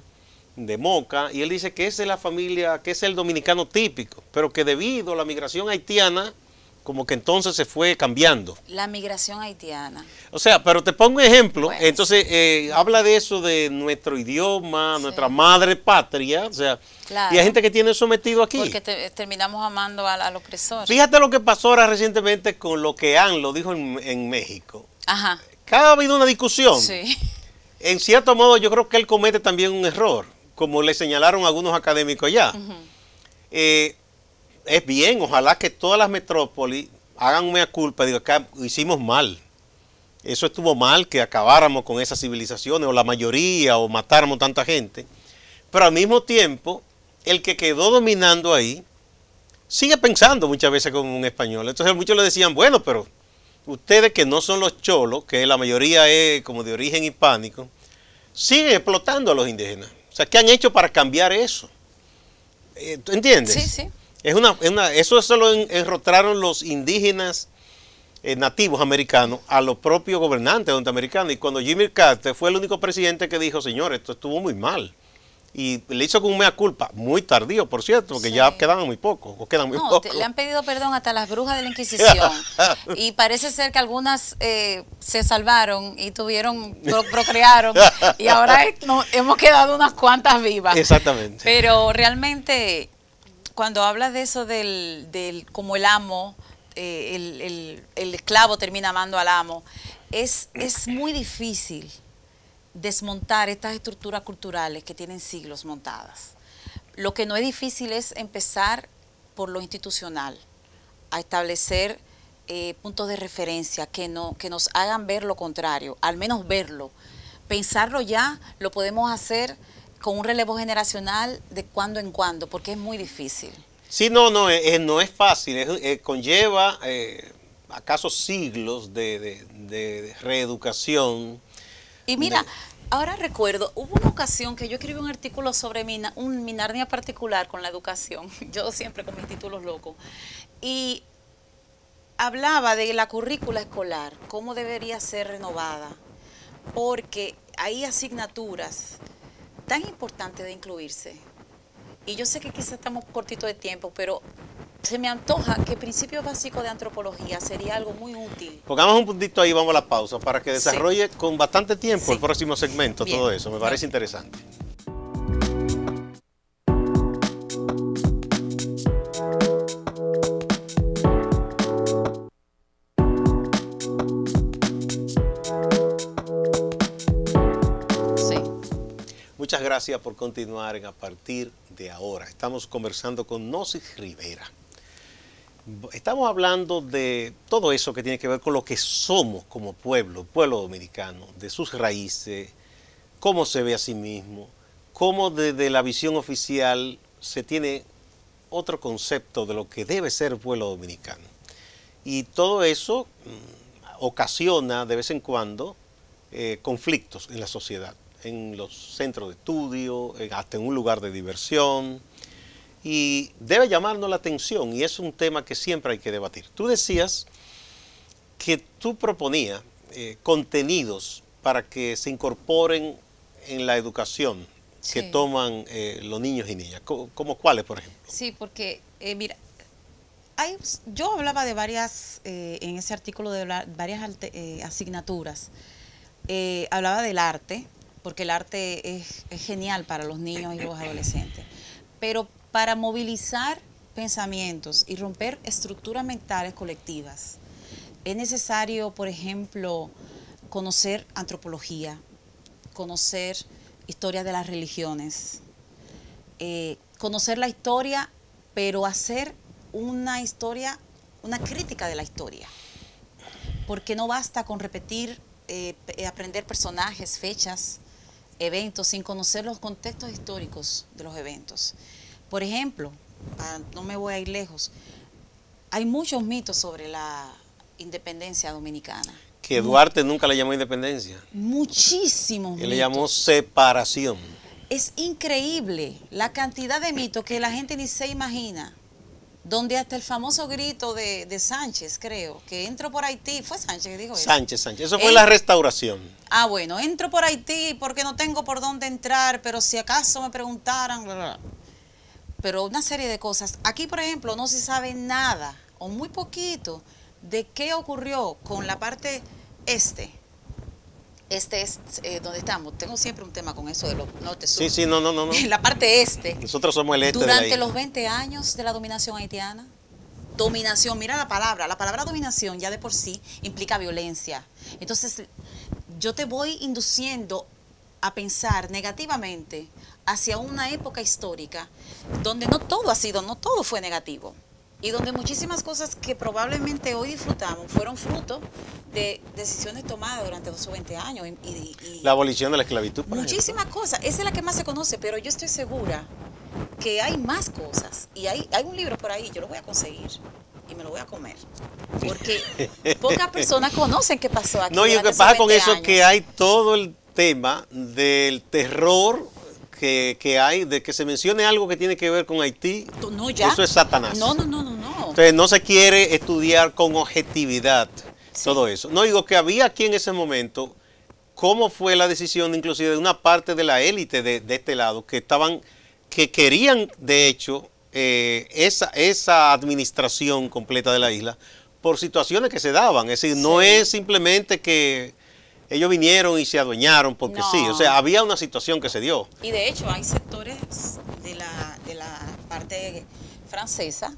de Moca, y él dice que esa es la familia, que es el dominicano típico, pero que debido a la migración haitiana, como que entonces se fue cambiando. La migración haitiana. O sea, pero te pongo un ejemplo. Bueno, entonces, habla de eso, de nuestro idioma, nuestra madre patria. O sea, claro. Y hay gente que tiene sometido aquí. Porque terminamos amando al opresor. Fíjate lo que pasó ahora recientemente con lo que lo dijo en México. Ajá. Cada ha habido una discusión. Sí. En cierto modo, yo creo que él comete también un error, como le señalaron algunos académicos allá. Es bien, ojalá que todas las metrópolis hagan una culpa, digo, acá hicimos mal. Eso estuvo mal, que acabáramos con esas civilizaciones, o la mayoría, o matáramos tanta gente. Pero al mismo tiempo, el que quedó dominando ahí, sigue pensando muchas veces como un español. Entonces muchos le decían, bueno, pero ustedes que no son los cholos, que la mayoría es como de origen hispánico, siguen explotando a los indígenas. O sea, ¿qué han hecho para cambiar eso? ¿Tú entiendes? Sí, sí. Eso se lo enrotraron los indígenas nativos americanos a los propios gobernantes norteamericanos. Y cuando Jimmy Carter fue el único presidente que dijo, señores, esto estuvo muy mal. Y le hizo con un mea culpa, muy tardío, por cierto, porque ya quedaban muy pocos, o quedan muy pocos. Le han pedido perdón hasta las brujas de la Inquisición. Y parece ser que algunas se salvaron y procrearon, y ahora hemos quedado unas cuantas vivas. Exactamente. Pero realmente, cuando hablas de eso como el amo, el esclavo termina amando al amo, es muy difícil desmontar estas estructuras culturales que tienen siglos montadas. Lo que no es difícil es empezar por lo institucional, a establecer puntos de referencia que nos hagan ver lo contrario, al menos verlo. Pensarlo ya lo podemos hacer con un relevo generacional de cuando en cuando, porque es muy difícil. Sí, no es fácil, conlleva acaso siglos de reeducación. Y mira, ahora recuerdo, hubo una ocasión que yo escribí un artículo sobre mi Narnia particular con la educación, yo siempre con mis títulos locos, y hablaba de la currícula escolar, cómo debería ser renovada, porque hay asignaturas tan importantes de incluirse. Y yo sé que quizás estamos cortitos de tiempo, pero se me antoja que principios básicos de antropología sería algo muy útil. Pongamos un puntito ahí, vamos a la pausa, para que desarrolle con bastante tiempo el próximo segmento. Bien. Todo eso, me parece interesante. Muchas gracias por continuar en A Partir de Ahora. Estamos conversando con Gnosis Rivera. Estamos hablando de todo eso que tiene que ver con lo que somos como pueblo dominicano, de sus raíces, cómo se ve a sí mismo, cómo desde la visión oficial se tiene otro concepto de lo que debe ser el pueblo dominicano. Y todo eso ocasiona de vez en cuando conflictos en la sociedad, en los centros de estudio, hasta en un lugar de diversión, y debe llamarnos la atención, y es un tema que siempre hay que debatir. Tú decías que tú proponías contenidos para que se incorporen en la educación que toman los niños y niñas, ¿como cuáles, por ejemplo? Sí, porque, mira, yo hablaba de varias, en ese artículo de varias asignaturas, hablaba del arte, porque el arte es genial para los niños y los adolescentes. Pero para movilizar pensamientos y romper estructuras mentales colectivas, es necesario, por ejemplo, conocer antropología, conocer historia de las religiones, conocer la historia, pero hacer una historia, una crítica de la historia. Porque no basta con repetir, aprender personajes, fechas, eventos, sin conocer los contextos históricos de los eventos. Por ejemplo, no me voy a ir lejos, hay muchos mitos sobre la independencia dominicana. Que Duarte nunca le llamó independencia. Muchísimos mitos. Él le llamó separación. Es increíble la cantidad de mitos que la gente ni se imagina. Donde hasta el famoso grito de Sánchez, creo, que entro por Haití, fue Sánchez que dijo eso. Sánchez, eso fue la Restauración. Ah, bueno, entro por Haití porque no tengo por dónde entrar, pero si acaso me preguntaran, bla, bla. Pero una serie de cosas. Aquí, por ejemplo, no se sabe nada, o muy poquito, de qué ocurrió con la parte este. Este es donde estamos. Tengo siempre un tema con eso de los norte-sur. Sí, no. La parte este. Nosotros somos el este durante de la los 20 años de la dominación haitiana. Dominación, mira la palabra dominación ya de por sí implica violencia. Entonces, yo te voy induciendo a pensar negativamente hacia una época histórica donde no todo fue negativo. Y donde muchísimas cosas que probablemente hoy disfrutamos fueron fruto de decisiones tomadas durante esos 20 años. Y la abolición de la esclavitud. Muchísimas cosas. Esa es la que más se conoce, pero yo estoy segura que hay más cosas. Y hay un libro por ahí, yo lo voy a conseguir y me lo voy a comer. Porque pocas personas conocen qué pasó aquí. No, y lo que pasa con eso es que hay todo el tema del terror que hay, de que se mencione algo que tiene que ver con Haití. No, ya. Eso es Satanás. No. Entonces no se quiere estudiar con objetividad todo eso. No, digo que había aquí en ese momento, cómo fue la decisión inclusive de una parte de la élite de este lado, que querían de hecho esa administración completa de la isla por situaciones que se daban. Es decir, no es simplemente que ellos vinieron y se adueñaron porque sí, o sea, había una situación que se dio. Y de hecho hay sectores de la parte francesa,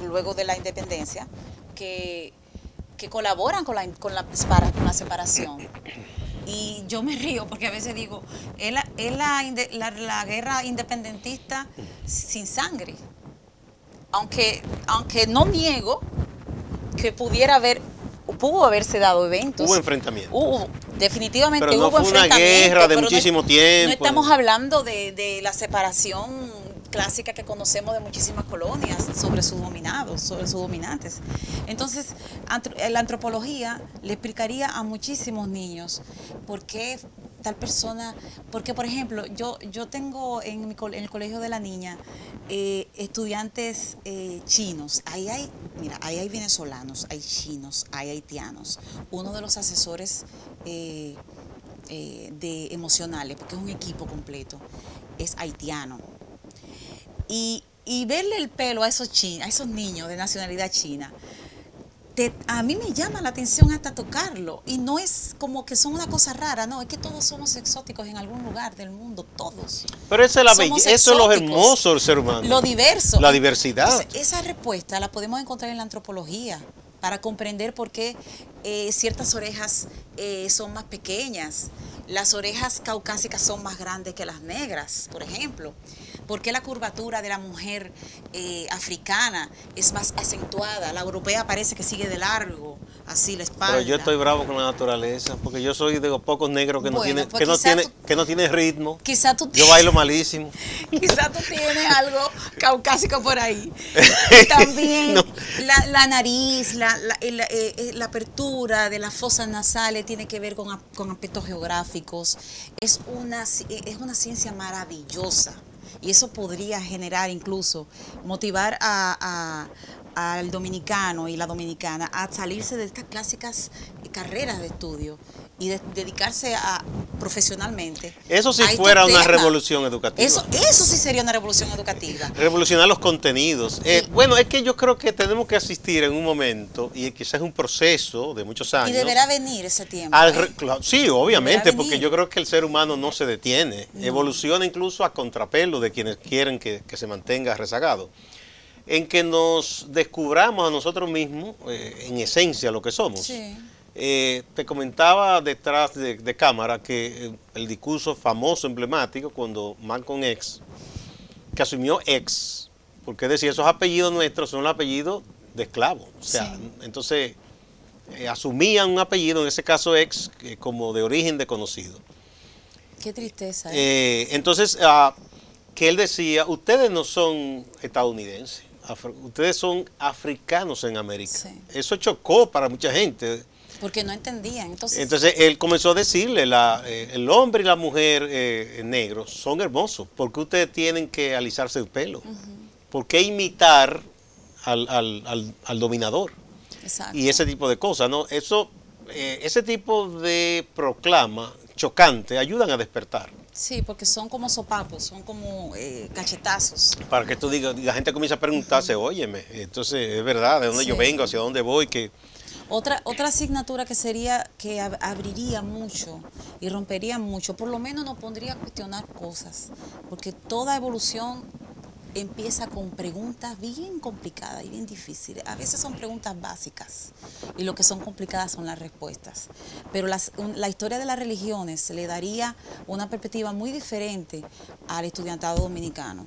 luego de la independencia, que que colaboran con la separación. Y yo me río porque a veces digo, es la guerra independentista sin sangre. Aunque no niego que pudo haberse dado eventos. Hubo enfrentamientos. Definitivamente pero no hubo fue una guerra de muchísimo tiempo. No estamos hablando de la separación clásica que conocemos de muchísimas colonias sobre sus dominados, sobre sus dominantes. Entonces, la antropología le explicaría a muchísimos niños por qué tal persona, porque por ejemplo, yo tengo en el colegio de la niña estudiantes chinos. Ahí hay venezolanos, hay chinos, hay haitianos. Uno de los asesores de emocionales, porque es un equipo completo, es haitiano. Y verle el pelo a esos niños de nacionalidad china, a mí me llama la atención hasta tocarlo. Y no es como que son una cosa rara, no, es que todos somos exóticos en algún lugar del mundo, todos. Pero esa es la belleza, eso es lo hermoso del ser humano. Lo diverso. La diversidad. Entonces, esa respuesta la podemos encontrar en la antropología, para comprender por qué ciertas orejas son más pequeñas. Las orejas caucásicas son más grandes que las negras, por ejemplo. ¿Por qué la curvatura de la mujer africana es más acentuada? La europea parece que sigue de largo, así la espalda. Pero yo estoy bravo con la naturaleza, porque yo soy de los pocos negros que no tiene ritmo. Quizá yo bailo malísimo. Quizá tú tienes algo caucásico por ahí. Y también no. la nariz, la apertura de las fosas nasales tiene que ver con aspectos geográficos. Es una ciencia maravillosa. Y eso podría generar incluso, motivar al dominicano y la dominicana a salirse de estas clásicas carreras de estudio y dedicarse profesionalmente. Eso sí fuera una revolución educativa. Eso sí sería una revolución educativa. Revolucionar los contenidos. Bueno, es que yo creo que tenemos que asistir en un momento, y quizás es un proceso de muchos años. Y deberá venir ese tiempo. Sí, obviamente, porque yo creo que el ser humano no se detiene. No. Evoluciona incluso a contrapelo de quienes quieren que se mantenga rezagado. En que nos descubramos a nosotros mismos, en esencia, lo que somos. Sí. Te comentaba detrás de cámara que el discurso famoso, emblemático, cuando Malcolm X, que asumió X, porque decía, esos apellidos nuestros son los apellidos de esclavos. O sea, sí. Entonces, asumían un apellido, en ese caso X, como de origen desconocido. Qué tristeza. Entonces, que él decía, ustedes no son estadounidenses, ustedes son africanos en América. Sí. Eso chocó para mucha gente. Porque no entendían. Entonces él comenzó a decirle, el hombre y la mujer negros son hermosos. ¿Por qué ustedes tienen que alisarse el pelo? ¿Por qué imitar al dominador? Exacto. Y ese tipo de cosas, ¿no? Ese tipo de proclama chocante ayudan a despertar. Sí, porque son como sopapos, son como cachetazos. Para que tú digas, la gente comienza a preguntarse, óyeme, entonces es verdad, ¿de dónde yo vengo? ¿Hacia dónde voy? Otra asignatura que abriría mucho y rompería mucho, por lo menos nos pondría a cuestionar cosas, porque toda evolución empieza con preguntas bien complicadas y bien difíciles. A veces son preguntas básicas y lo que son complicadas son las respuestas. Pero la historia de las religiones le daría una perspectiva muy diferente al estudiantado dominicano,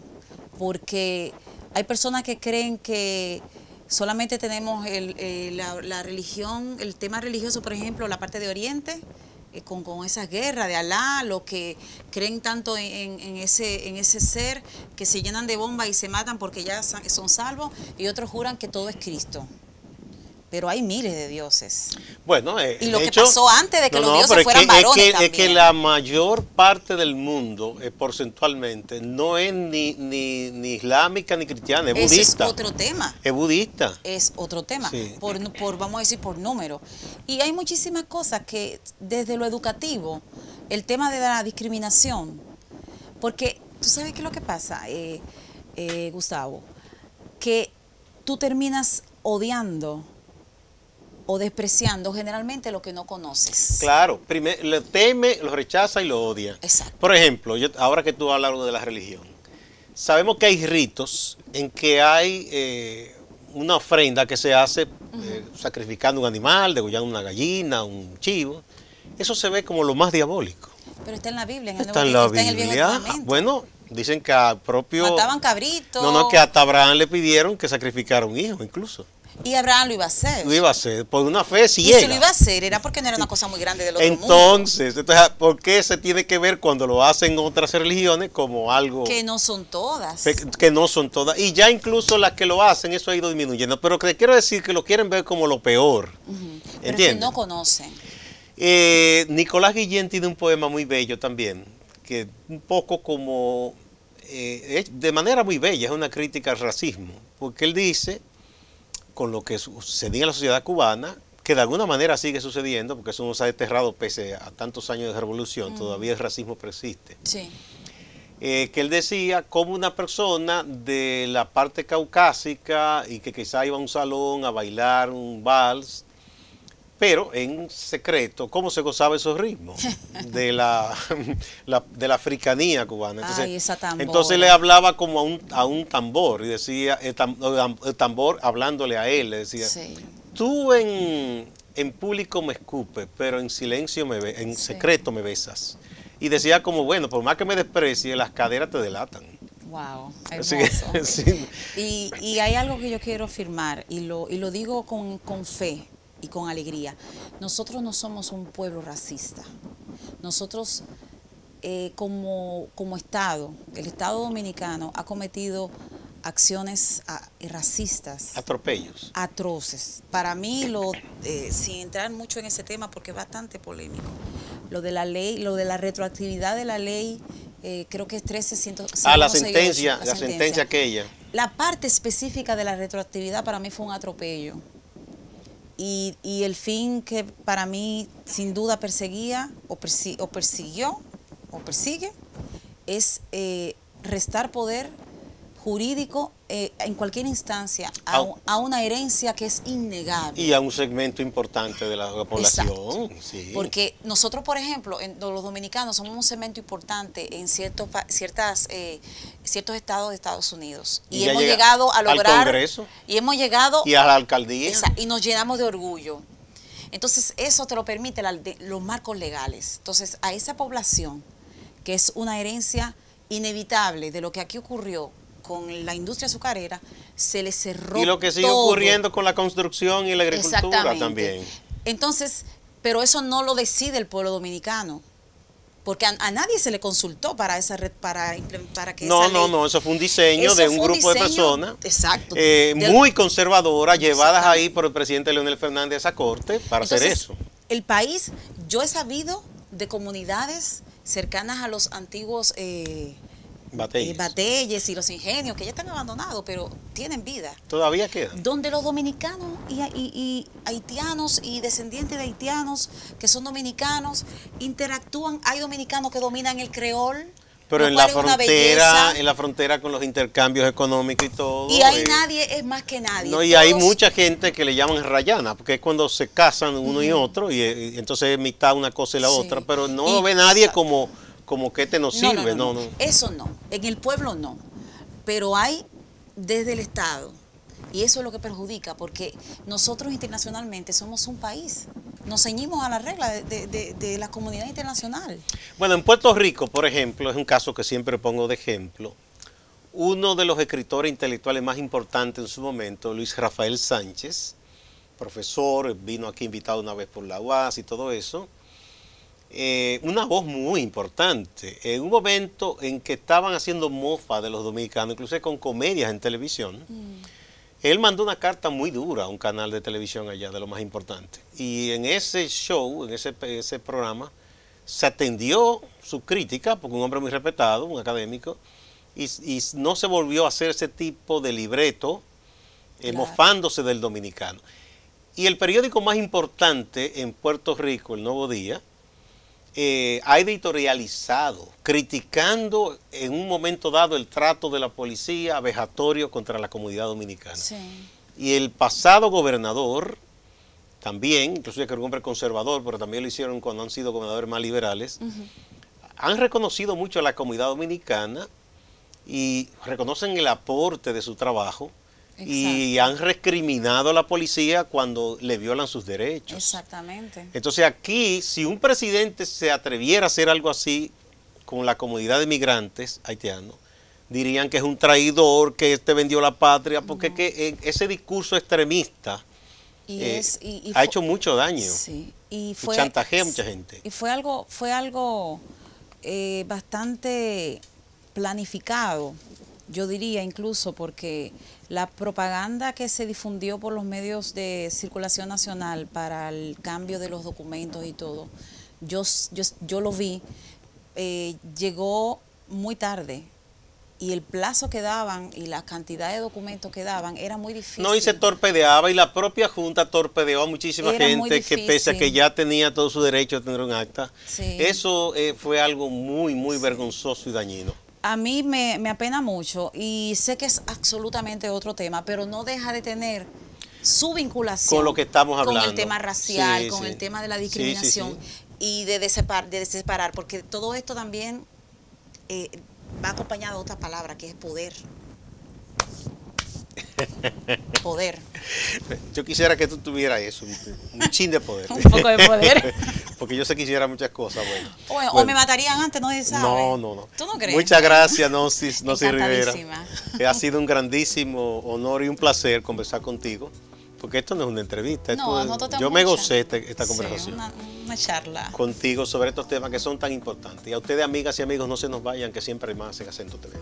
porque hay personas que creen que solamente tenemos la religión, el tema religioso, por ejemplo, la parte de Oriente, con esas guerras de Alá, lo que creen tanto en ese ser, que se llenan de bombas y se matan porque ya son salvos, y otros juran que todo es Cristo. Pero hay miles de dioses. Bueno, y lo que pasó antes de que los dioses fueran varones también. Es que la mayor parte del mundo, porcentualmente, no es ni islámica ni cristiana, es budista. Ese es otro tema. Es budista. Es otro tema, sí. Vamos a decir, por número. Y hay muchísimas cosas que, desde lo educativo, el tema de la discriminación, porque tú sabes qué es lo que pasa, Gustavo, que tú terminas odiando o despreciando generalmente lo que no conoces. Claro, primero lo teme, lo rechaza y lo odia. Exacto. Por ejemplo, ahora que tú hablas de la religión, sabemos que hay ritos en que hay una ofrenda que se hace sacrificando un animal, degollando una gallina, un chivo. Eso se ve como lo más diabólico. Pero está en la Biblia, Está en la está en el Viejo Biblia. Testamento. Bueno, dicen que a propio... Mataban cabritos. No, que hasta Abraham le pidieron que sacrificara un hijo, incluso. Y Abraham lo iba a hacer. Lo iba a hacer, por una fe ciega. Y si lo iba a hacer, hacer, era porque no era una cosa muy grande del otro entonces, ¿por qué se tiene que ver cuando lo hacen otras religiones como algo... Que no son todas. Que no son todas. Y ya incluso las que lo hacen, eso ha ido disminuyendo. Pero que quiero decir que lo quieren ver como lo peor. Pero que no conocen. Nicolás Guillén tiene un poema muy bello también, que un poco como, de manera muy bella, es una crítica al racismo, porque él dice, con lo que sucedía en la sociedad cubana, que de alguna manera sigue sucediendo, porque eso no se ha desterrado pese a tantos años de revolución, todavía el racismo persiste. Sí. Que él decía como una persona de la parte caucásica y que quizá iba a un salón a bailar un vals, pero en secreto, ¿cómo se gozaba esos ritmos? De la africanía cubana. Entonces, ay, esa tambora. Entonces le hablaba como a un tambor y decía, el tambor hablándole a él, le decía, sí. Tú en público me escupes, pero en silencio en secreto me besas. Y decía como, bueno, por más que me desprecie, las caderas te delatan. Wow, hermoso. Sí. Y hay algo que yo quiero afirmar, y lo digo con fe y con alegría. Nosotros no somos un pueblo racista. Nosotros, como Estado, el Estado Dominicano ha cometido acciones racistas. Atropellos. Atroces. Para mí, sin entrar mucho en ese tema porque es bastante polémico, lo de la ley, lo de la retroactividad de la ley, creo que es 1368. La sentencia aquella. La parte específica de la retroactividad para mí fue un atropello. Y el fin que para mí sin duda perseguía o persiguió o persigue es restar poder jurídico en cualquier instancia a una herencia que es innegable. Y a un segmento importante de la población. Sí. Porque nosotros, por ejemplo, los dominicanos somos un segmento importante en ciertos estados de Estados Unidos. Y hemos llegado a lograr... Al Congreso. Y hemos llegado... Y a la alcaldía. Y nos llenamos de orgullo. Entonces, eso te lo permite los marcos legales. Entonces, a esa población, que es una herencia inevitable de lo que aquí ocurrió con la industria azucarera, se le cerró todo. Y lo que sigue ocurriendo con la construcción y la agricultura también. Entonces, pero eso no lo decide el pueblo dominicano, porque a nadie se le consultó para esa red, para que esa ley... No, eso fue un diseño de un grupo de personas, exacto, muy conservadoras, llevadas ahí por el presidente Leonel Fernández a esa corte para hacer eso. El país, yo he sabido de comunidades cercanas a los antiguos... Batelles y los ingenios, que ya están abandonados, pero tienen vida. Todavía quedan. Donde los dominicanos y haitianos y descendientes de haitianos que son dominicanos interactúan. Hay dominicanos que dominan el creol. Pero en la frontera con los intercambios económicos y todo. Y ahí nadie es más que nadie. No, y hay mucha gente que le llaman rayana, porque es cuando se casan uno y otro, y entonces es mitad una cosa y la otra, pero no lo ve nadie como que nos sirve, no. Eso no, en el pueblo no, pero hay desde el Estado, y eso es lo que perjudica, porque nosotros internacionalmente somos un país, nos ceñimos a la regla de la comunidad internacional. Bueno, en Puerto Rico, por ejemplo, es un caso que siempre pongo de ejemplo, uno de los escritores intelectuales más importantes en su momento, Luis Rafael Sánchez, profesor, vino aquí invitado una vez por la UAS y todo eso, una voz muy importante, en un momento en que estaban haciendo mofa de los dominicanos, incluso con comedias en televisión. Él mandó una carta muy dura a un canal de televisión allá, de lo más importante. Y en ese show, en ese programa, se atendió su crítica, porque un hombre muy respetado, un académico, y no se volvió a hacer ese tipo de libreto, mofándose del dominicano. Y el periódico más importante en Puerto Rico, El Nuevo Día, ha editorializado, criticando en un momento dado el trato de la policía vejatorio contra la comunidad dominicana. Sí. Y el pasado gobernador, también, inclusive que era un hombre conservador, pero también lo hicieron cuando han sido gobernadores más liberales, han reconocido mucho a la comunidad dominicana y reconocen el aporte de su trabajo y han recriminado a la policía cuando le violan sus derechos. Exactamente. Entonces aquí, si un presidente se atreviera a hacer algo así con la comunidad de migrantes haitianos, dirían que es un traidor, que este vendió la patria, porque No. que ese discurso extremista ha hecho mucho daño. Sí, y chantajea a mucha gente. Y fue algo bastante planificado, yo diría incluso, porque la propaganda que se difundió por los medios de circulación nacional para el cambio de los documentos y todo, yo lo vi, llegó muy tarde. Y el plazo que daban y la cantidad de documentos que daban era muy difícil. No, y se torpedeaba, y la propia Junta torpedeó a muchísima gente que pese a que ya tenía todo su derecho a tener un acta. Sí. Eso fue algo muy, muy vergonzoso y dañino. A mí me apena mucho y sé que es absolutamente otro tema, pero no deja de tener su vinculación con lo que estamos hablando. Con el tema racial, con el tema de la discriminación y de separar, porque todo esto también va acompañado de otra palabra que es poder. Poder. Yo quisiera que tú tuvieras eso, un chin de poder. Un poco de poder. Porque yo sé que quisiera muchas cosas. Bueno. O me matarían antes, no se sabe. No. ¿Tú no crees? Muchas gracias, Nocy Rivera. Ha sido un grandísimo honor y un placer conversar contigo. Porque esto no es una entrevista. Yo me gocé esta conversación. Una charla. Contigo sobre estos temas que son tan importantes. Y a ustedes, amigas y amigos, no se nos vayan, que siempre hay más en Acento TV.